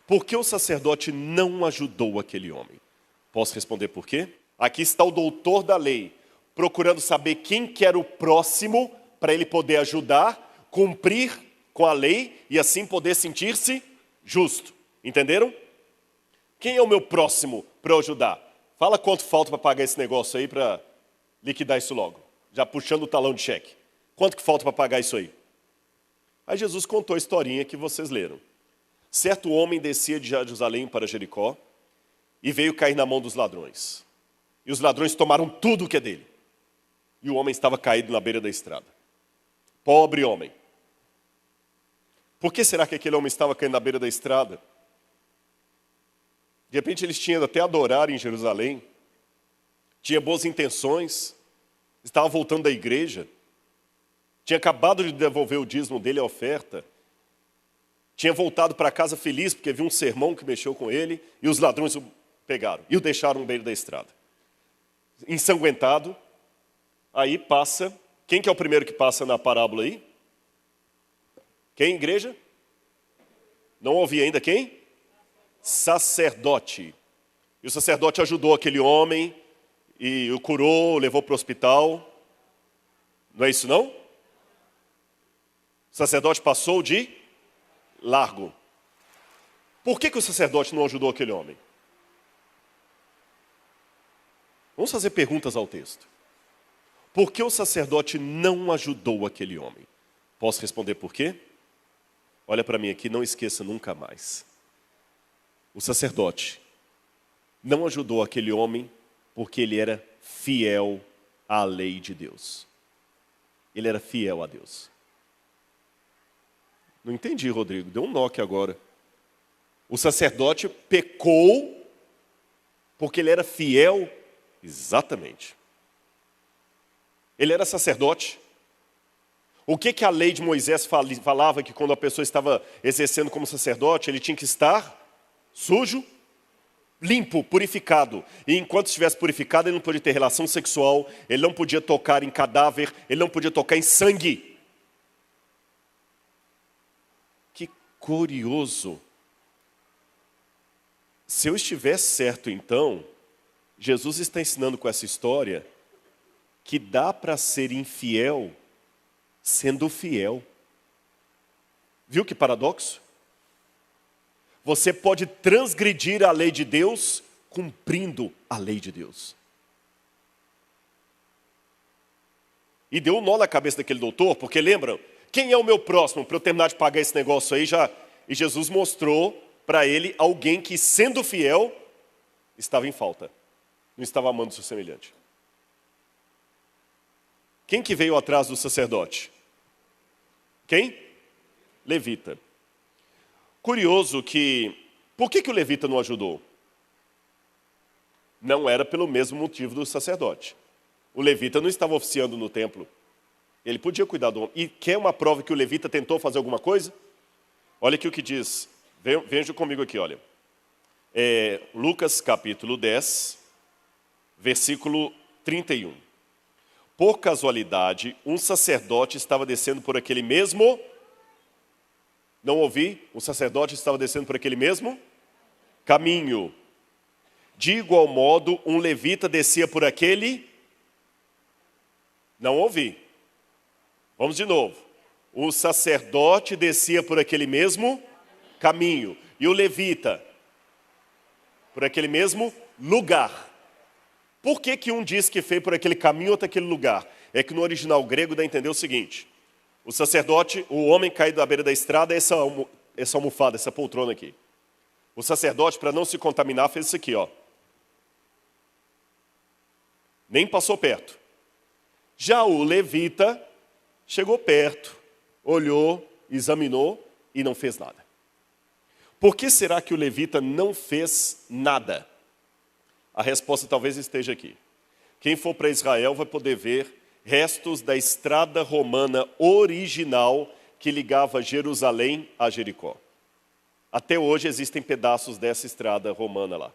Por que o sacerdote não ajudou aquele homem? Posso responder por quê? Aqui está o doutor da lei, procurando saber quem que era o próximo para ele poder ajudar, cumprir com a lei e assim poder sentir-se justo. Entenderam? Quem é o meu próximo para eu ajudar? Fala quanto falta para pagar esse negócio aí para liquidar isso logo. Já puxando o talão de cheque. Quanto que falta para pagar isso aí? Aí Jesus contou a historinha que vocês leram. Certo homem descia de Jerusalém para Jericó e veio cair na mão dos ladrões. E os ladrões tomaram tudo o que é dele. E o homem estava caído na beira da estrada. Pobre homem. Por que será que aquele homem estava caindo na beira da estrada? De repente eles tinham até adorar em Jerusalém. Tinha boas intenções. Estava voltando da igreja. Tinha acabado de devolver o dízimo dele, a oferta. Tinha voltado para casa feliz porque viu um sermão que mexeu com ele. E os ladrões o pegaram e o deixaram no meio da estrada. Ensanguentado. Aí passa. Quem que é o primeiro que passa na parábola aí? Quem, igreja? Não ouvi ainda quem? Sacerdote. E o sacerdote ajudou aquele homem e o curou, o levou para o hospital. Não é isso não? O sacerdote passou de largo. Por que o sacerdote não ajudou aquele homem? Vamos fazer perguntas ao texto. Por que o sacerdote não ajudou aquele homem? Posso responder por quê? Olha para mim aqui, não esqueça nunca mais. O sacerdote não ajudou aquele homem porque ele era fiel à lei de Deus. Ele era fiel a Deus. Não entendi, Rodrigo. Deu um nó aqui agora. O sacerdote pecou porque ele era fiel. Exatamente. Ele era sacerdote. O que a lei de Moisés falava que quando a pessoa estava exercendo como sacerdote, ele tinha que estar sujo, limpo, purificado. E enquanto estivesse purificado, ele não podia ter relação sexual, ele não podia tocar em cadáver, ele não podia tocar em sangue. Que curioso. Se eu estiver certo, então, Jesus está ensinando com essa história que dá para ser infiel sendo fiel. Viu que paradoxo? Você pode transgredir a lei de Deus cumprindo a lei de Deus. E deu um nó na cabeça daquele doutor, porque lembram? Quem é o meu próximo para eu terminar de pagar esse negócio aí já? E Jesus mostrou para ele alguém que, sendo fiel, estava em falta. Não estava amando o seu semelhante. Quem que veio atrás do sacerdote? Quem? Levita. Curioso que... Por que o levita não ajudou? Não era pelo mesmo motivo do sacerdote. O levita não estava oficiando no templo. Ele podia cuidar do homem. E quer uma prova que o levita tentou fazer alguma coisa? Olha aqui o que diz. Veja comigo aqui, olha. Lucas capítulo 10, versículo 31. Por casualidade, um sacerdote estava descendo por aquele mesmo... Não ouvi? O sacerdote estava descendo por aquele mesmo caminho. De igual modo, um levita descia por aquele... Não ouvi. Vamos de novo. O sacerdote descia por aquele mesmo caminho. E o levita por aquele mesmo lugar. Por que um diz que fez por aquele caminho, outro aquele lugar? É que no original grego dá a entender o seguinte. O sacerdote, o homem caído à beira da estrada, essa almofada, essa poltrona aqui. O sacerdote, para não se contaminar, fez isso aqui, ó. Nem passou perto. Já o levita chegou perto, olhou, examinou e não fez nada. Por que será que o levita não fez nada? A resposta talvez esteja aqui. Quem for para Israel vai poder ver restos da estrada romana original que ligava Jerusalém a Jericó. Até hoje existem pedaços dessa estrada romana lá.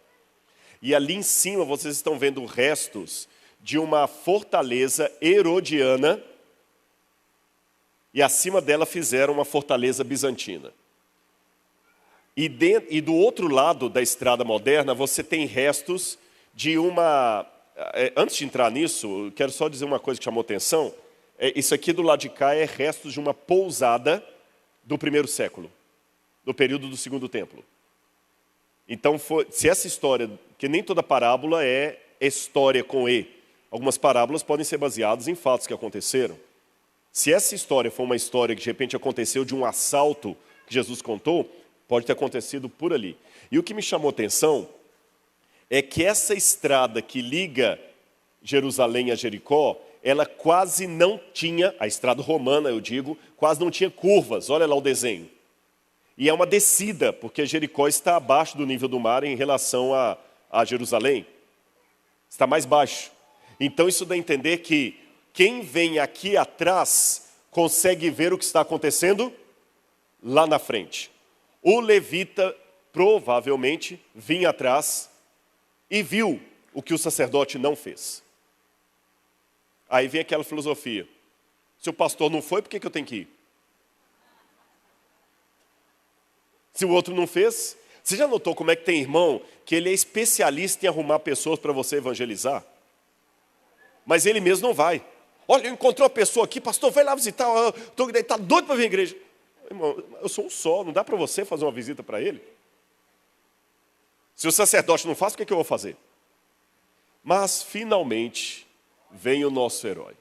E ali em cima vocês estão vendo restos de uma fortaleza herodiana e acima dela fizeram uma fortaleza bizantina. E do outro lado da estrada moderna, você tem restos de uma... Antes de entrar nisso, eu quero só dizer uma coisa que chamou atenção. Isso aqui do lado de cá é restos de uma pousada do primeiro século, do período do segundo templo. Então, se essa história, que nem toda parábola é história com E, algumas parábolas podem ser baseadas em fatos que aconteceram. Se essa história for uma história que de repente aconteceu de um assalto que Jesus contou, pode ter acontecido por ali. E o que me chamou atenção é que essa estrada que liga Jerusalém a Jericó, ela quase não tinha, a estrada romana eu digo, quase não tinha curvas, olha lá o desenho. E é uma descida, porque Jericó está abaixo do nível do mar em relação a Jerusalém. Está mais baixo. Então isso dá a entender que quem vem aqui atrás consegue ver o que está acontecendo lá na frente. O levita provavelmente vinha atrás e viu o que o sacerdote não fez. Aí vem aquela filosofia. Se o pastor não foi, por que eu tenho que ir? Se o outro não fez, você já notou como é que tem irmão que ele é especialista em arrumar pessoas para você evangelizar? Mas ele mesmo não vai. Olha, eu encontrei uma pessoa aqui, pastor, vai lá visitar, está doido para vir à igreja. Irmão, eu sou um só, não dá para você fazer uma visita para ele? Se o sacerdote não faz, o que eu vou fazer? Mas, finalmente, vem o nosso herói.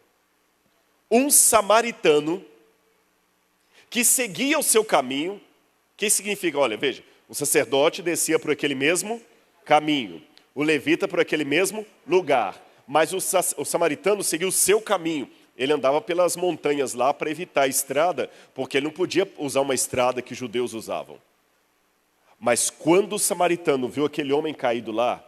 Um samaritano que seguia o seu caminho. Que significa, olha, veja, o sacerdote descia por aquele mesmo caminho, o levita por aquele mesmo lugar, mas o samaritano seguiu o seu caminho. Ele andava pelas montanhas lá para evitar a estrada, porque ele não podia usar uma estrada que os judeus usavam. Mas quando o samaritano viu aquele homem caído lá,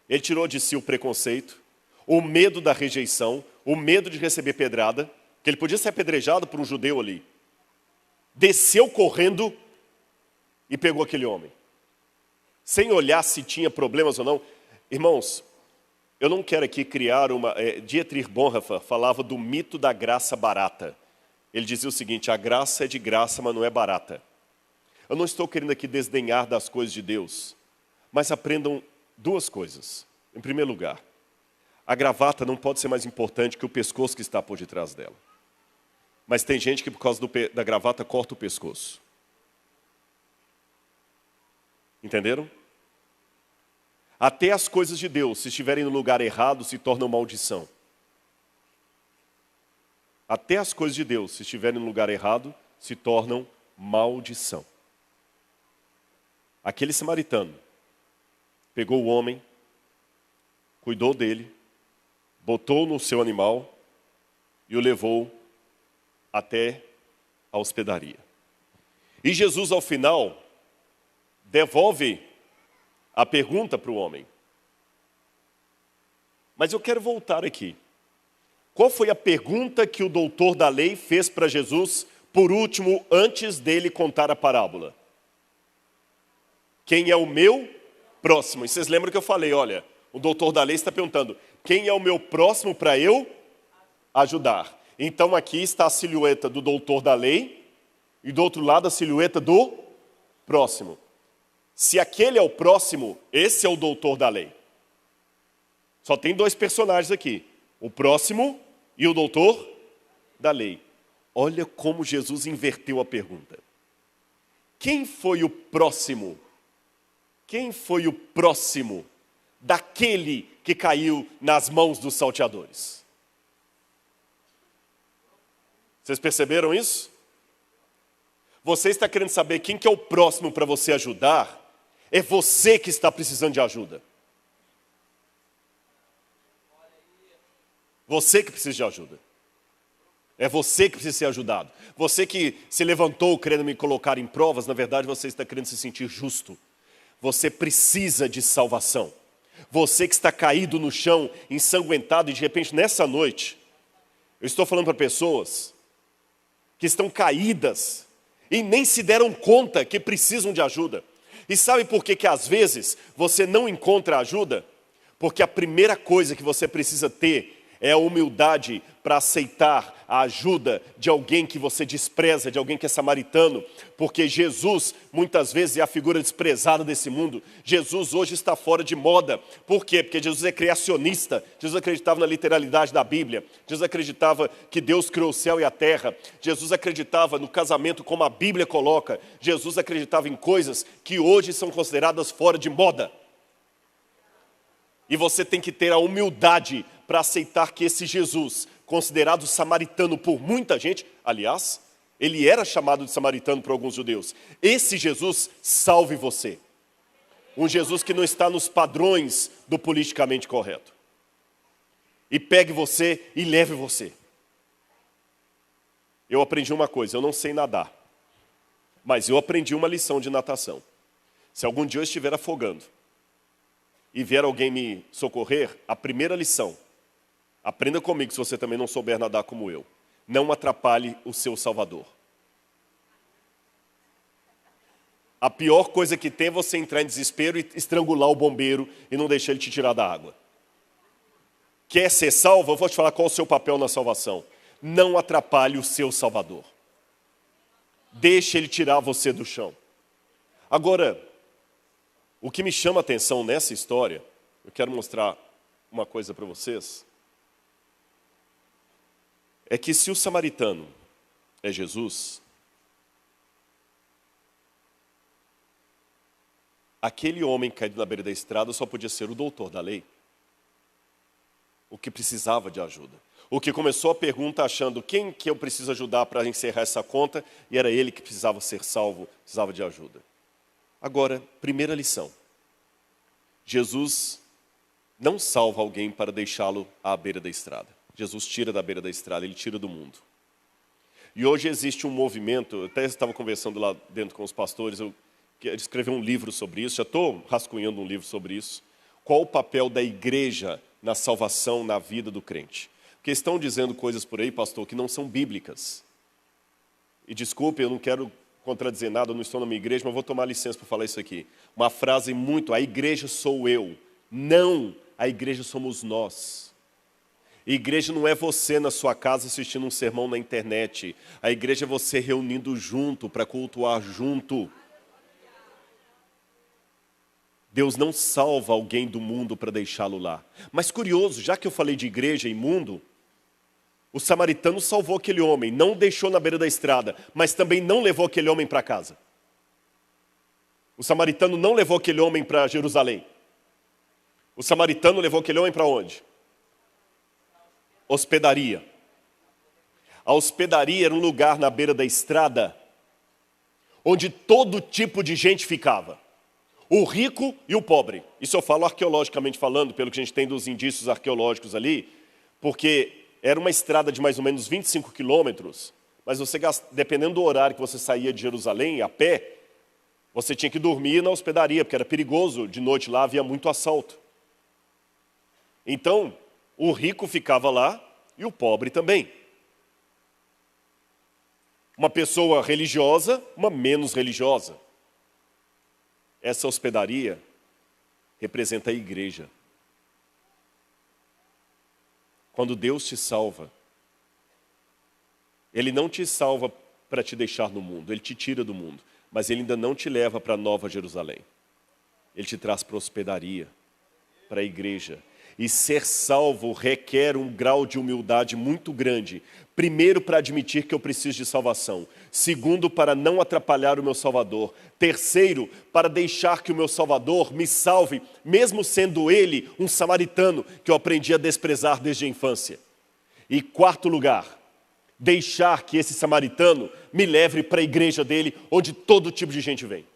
ele tirou de si o preconceito, o medo da rejeição, o medo de receber pedrada, que ele podia ser apedrejado por um judeu ali. Desceu correndo e pegou aquele homem, sem olhar se tinha problemas ou não. Irmãos, eu não quero aqui criar uma... Dietrich Bonhoeffer falava do mito da graça barata. Ele dizia o seguinte, a graça é de graça, mas não é barata. Eu não estou querendo aqui desdenhar das coisas de Deus, mas aprendam duas coisas. Em primeiro lugar, a gravata não pode ser mais importante que o pescoço que está por detrás dela. Mas tem gente que por causa da gravata corta o pescoço. Entenderam? Até as coisas de Deus, se estiverem no lugar errado, se tornam maldição. Até as coisas de Deus, se estiverem no lugar errado, se tornam maldição. Aquele samaritano pegou o homem, cuidou dele, botou no seu animal e o levou até a hospedaria. E Jesus, ao final, devolve a pergunta para o homem. Mas eu quero voltar aqui. Qual foi a pergunta que o doutor da lei fez para Jesus, por último, antes dele contar a parábola? Quem é o meu próximo? E vocês lembram que eu falei, olha, o doutor da lei está perguntando, quem é o meu próximo para eu ajudar? Então aqui está a silhueta do doutor da lei e do outro lado a silhueta do próximo. Se aquele é o próximo, esse é o doutor da lei. Só tem dois personagens aqui, o próximo e o doutor da lei. Olha como Jesus inverteu a pergunta. Quem foi o próximo? Quem foi o próximo daquele que caiu nas mãos dos salteadores? Vocês perceberam isso? Você está querendo saber quem que é o próximo para você ajudar? É você que está precisando de ajuda. Você que precisa de ajuda. É você que precisa ser ajudado. Você que se levantou querendo me colocar em provas, na verdade você está querendo se sentir justo. Você precisa de salvação. Você que está caído no chão, ensanguentado, e de repente nessa noite, eu estou falando para pessoas que estão caídas e nem se deram conta que precisam de ajuda. E sabe por que às vezes você não encontra ajuda? Porque a primeira coisa que você precisa ter é a humildade para aceitar a ajuda de alguém que você despreza, de alguém que é samaritano, porque Jesus muitas vezes é a figura desprezada desse mundo. Jesus hoje está fora de moda. Por quê? Porque Jesus é criacionista. Jesus acreditava na literalidade da Bíblia. Jesus acreditava que Deus criou o céu e a terra. Jesus acreditava no casamento como a Bíblia coloca. Jesus acreditava em coisas que hoje são consideradas fora de moda. E você tem que ter a humildade para aceitar que esse Jesus, considerado samaritano por muita gente, aliás, ele era chamado de samaritano por alguns judeus. Esse Jesus salve você. Um Jesus que não está nos padrões do politicamente correto. E pegue você e leve você. Eu aprendi uma coisa, eu não sei nadar. Mas eu aprendi uma lição de natação. Se algum dia eu estiver afogando e vier alguém me socorrer, a primeira lição, aprenda comigo se você também não souber nadar como eu. Não atrapalhe o seu Salvador. A pior coisa que tem é você entrar em desespero e estrangular o bombeiro e não deixar ele te tirar da água. Quer ser salvo? Eu vou te falar qual é o seu papel na salvação. Não atrapalhe o seu Salvador. Deixe ele tirar você do chão. Agora, o que me chama a atenção nessa história, eu quero mostrar uma coisa para vocês, é que se o samaritano é Jesus, aquele homem caído na beira da estrada só podia ser o doutor da lei, o que precisava de ajuda. O que começou a pergunta achando quem que eu preciso ajudar para encerrar essa conta, e era ele que precisava ser salvo, precisava de ajuda. Agora, primeira lição. Jesus não salva alguém para deixá-lo à beira da estrada. Jesus tira da beira da estrada, ele tira do mundo. E hoje existe um movimento, eu até estava conversando lá dentro com os pastores, eu quero escrever um livro sobre isso, já estou rascunhando um livro sobre isso. Qual o papel da igreja na salvação, na vida do crente? Porque estão dizendo coisas por aí, pastor, que não são bíblicas. E desculpe, eu não quero contradizer nada, eu não estou na minha igreja, mas vou tomar licença para falar isso aqui. Uma frase muito, a igreja sou eu. Não, a igreja somos nós. A igreja não é você na sua casa assistindo um sermão na internet. A igreja é você reunindo junto, para cultuar junto. Deus não salva alguém do mundo para deixá-lo lá. Mas curioso, já que eu falei de igreja e mundo, o samaritano salvou aquele homem, não o deixou na beira da estrada, mas também não levou aquele homem para casa. O samaritano não levou aquele homem para Jerusalém. O samaritano levou aquele homem para onde? Hospedaria. A hospedaria era um lugar na beira da estrada, onde todo tipo de gente ficava. O rico e o pobre. Isso eu falo arqueologicamente falando, pelo que a gente tem dos indícios arqueológicos ali, porque era uma estrada de mais ou menos 25 quilômetros, mas você, dependendo do horário que você saía de Jerusalém, a pé, você tinha que dormir na hospedaria, porque era perigoso, de noite lá havia muito assalto. Então, o rico ficava lá e o pobre também. Uma pessoa religiosa, uma menos religiosa. Essa hospedaria representa a igreja. Quando Deus te salva, Ele não te salva para te deixar no mundo, Ele te tira do mundo, mas Ele ainda não te leva para a Nova Jerusalém. Ele te traz para a hospedaria, para a igreja. E ser salvo requer um grau de humildade muito grande. Primeiro, para admitir que eu preciso de salvação. Segundo, para não atrapalhar o meu Salvador. Terceiro, para deixar que o meu Salvador me salve, mesmo sendo ele um samaritano que eu aprendi a desprezar desde a infância. E quarto lugar, deixar que esse samaritano me leve para a igreja dele, onde todo tipo de gente vem.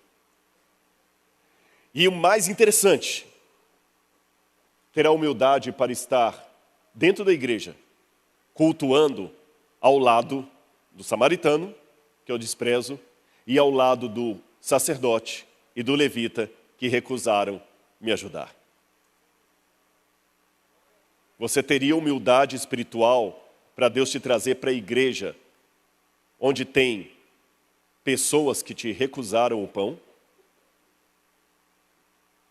E o mais interessante, ter a humildade para estar dentro da igreja, cultuando ao lado do samaritano, que eu desprezo, e ao lado do sacerdote e do levita, que recusaram me ajudar. Você teria humildade espiritual para Deus te trazer para a igreja, onde tem pessoas que te recusaram o pão?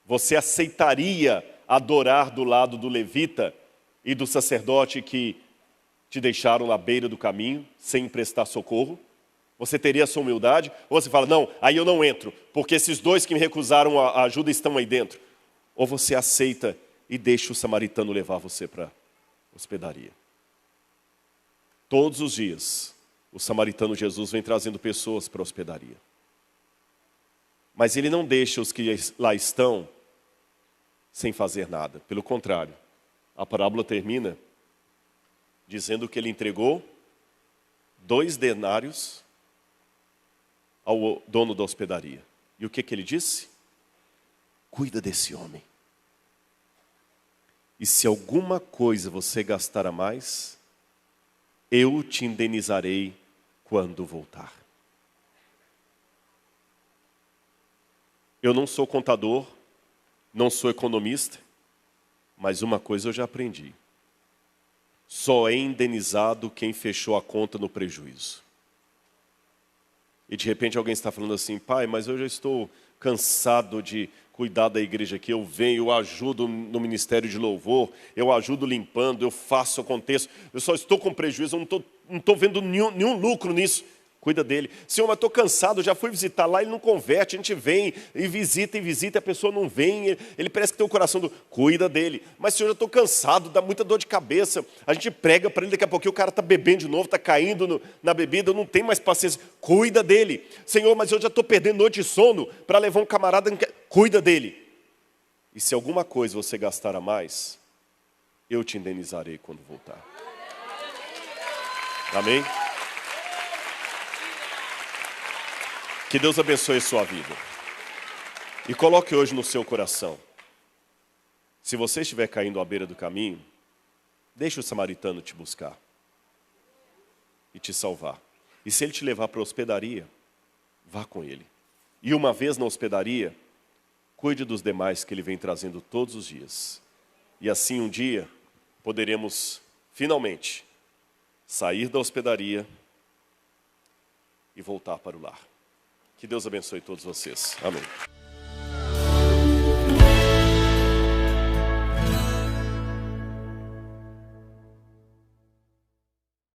Você aceitaria adorar do lado do levita e do sacerdote que te deixaram na beira do caminho, sem prestar socorro? Você teria essa humildade? Ou você fala, não, aí eu não entro, porque esses dois que me recusaram a ajuda estão aí dentro. Ou você aceita e deixa o samaritano levar você para a hospedaria. Todos os dias, o samaritano Jesus vem trazendo pessoas para a hospedaria. Mas ele não deixa os que lá estão sem fazer nada. Pelo contrário, a parábola termina dizendo que ele entregou 2 denários ao dono da hospedaria. E o que ele disse? Cuida desse homem. E se alguma coisa você gastar a mais, eu te indenizarei quando voltar. Eu não sou contador, não sou economista, mas uma coisa eu já aprendi. Só é indenizado quem fechou a conta no prejuízo. E de repente alguém está falando assim, pai, mas eu já estou cansado de cuidar da igreja aqui. Eu venho, eu ajudo no ministério de louvor, eu ajudo limpando, eu faço, aconteço. Eu só estou com prejuízo, eu não estou vendo nenhum lucro nisso. Cuida dele. Senhor, mas estou cansado, já fui visitar lá, ele não converte. A gente vem e visita, a pessoa não vem. Ele parece que tem o coração do... Cuida dele. Mas, Senhor, eu estou cansado, dá muita dor de cabeça. A gente prega para ele, daqui a pouquinho o cara está bebendo de novo, está caindo na bebida, eu não tenho mais paciência. Cuida dele. Senhor, mas eu já estou perdendo noite de sono para levar um camarada... Cuida dele. E se alguma coisa você gastar a mais, eu te indenizarei quando voltar. Amém? Que Deus abençoe a sua vida. E coloque hoje no seu coração. Se você estiver caindo à beira do caminho, deixe o samaritano te buscar e te salvar. E se ele te levar para a hospedaria, vá com ele. E uma vez na hospedaria, cuide dos demais que ele vem trazendo todos os dias. E assim um dia poderemos finalmente sair da hospedaria e voltar para o lar. Que Deus abençoe todos vocês. Amém.